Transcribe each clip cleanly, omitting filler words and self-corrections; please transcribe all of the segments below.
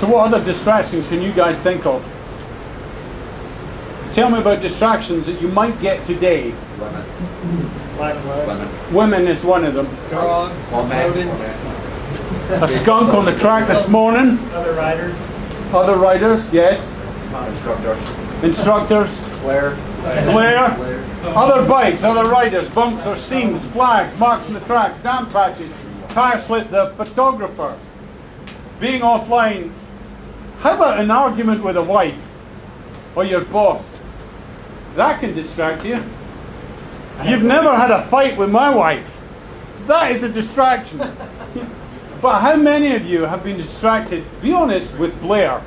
So what other distractions can you guys think of? Tell me about distractions that you might get today. Women is one of them. Frogs, rodents. A skunk on the track this morning. Other riders. Other riders, yes. Instructors. Glare. Other bikes, other riders, bumps or seams, flags, marks on the track, damp patches, tire slip, the photographer. Being offline. How about an argument with a wife or your boss? That can distract you. You've never had a fight with my wife. That is a distraction. But how many of you have been distracted, be honest, with Blair?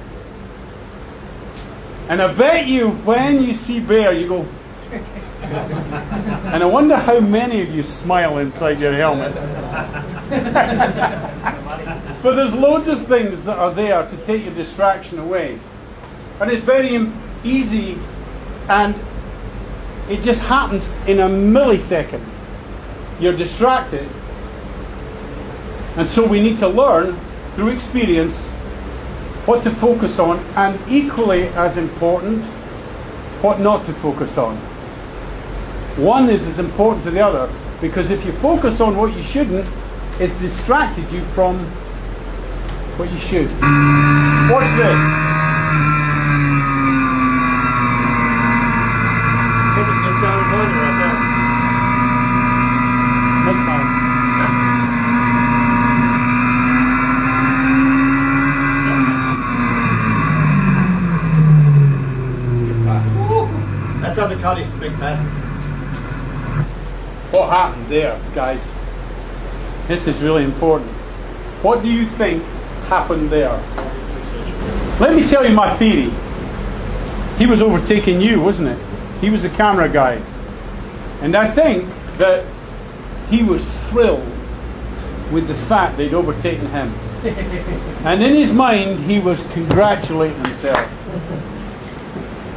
And I bet you when you see Blair, you go, and I wonder how many of you smile inside your helmet. But there's loads of things that are there to take your distraction away. And it's very easy, and it just happens in a millisecond. You're distracted. And so we need to learn through experience what to focus on, and equally as important, what not to focus on. One is as important to the other, because if you focus on what you shouldn't, it's distracted you from what you should. Watch this. It's out of order right there. Next time. That's how the Cuddy's big mess. What happened there, guys? This is really important. What do you think happened there? Let me tell you my theory. He was overtaking you, wasn't it? He was the camera guy. And I think that he was thrilled with the fact they'd overtaken him. And in his mind, he was congratulating himself.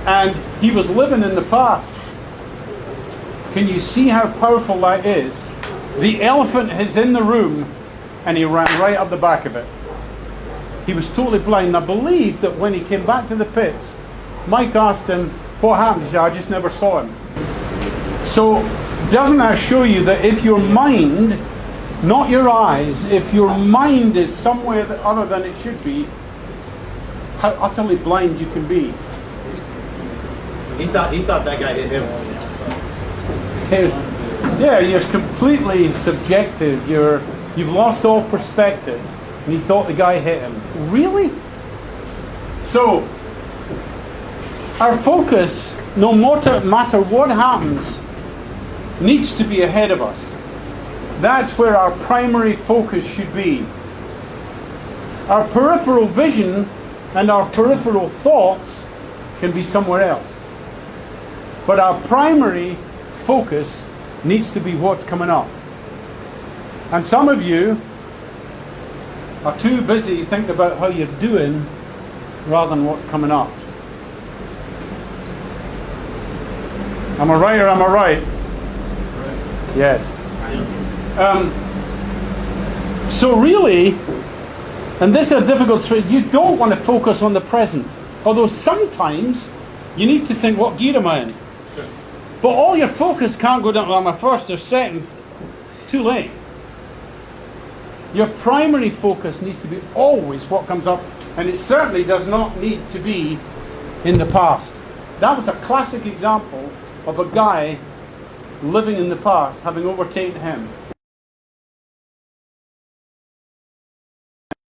And he was living in the past. Can you see how powerful that is? The elephant is in the room, and he ran right up the back of it. He was totally blind. I believe that when he came back to the pits, Mike asked him, what happened? He said, I just never saw him. So, doesn't that show you that if your mind, not your eyes, if your mind is somewhere other than it should be, how utterly blind you can be? He thought that guy hit him. Yeah, you're completely subjective. You've lost all perspective, and he thought the guy hit him. Really? So, our focus, no matter what happens, needs to be ahead of us. That's where our primary focus should be. Our peripheral vision and our peripheral thoughts can be somewhere else. But our primary focus needs to be what's coming up. And some of you are too busy thinking about how you're doing rather than what's coming up. Am I right or am I right? Yes. So really, and this is a difficult thing, you don't want to focus on the present. Although sometimes you need to think, what gear am I in? But all your focus can't go down, well, am I first or second? Too late. Your primary focus needs to be always what comes up, and it certainly does not need to be in the past. That was a classic example of a guy living in the past, having overtaken him.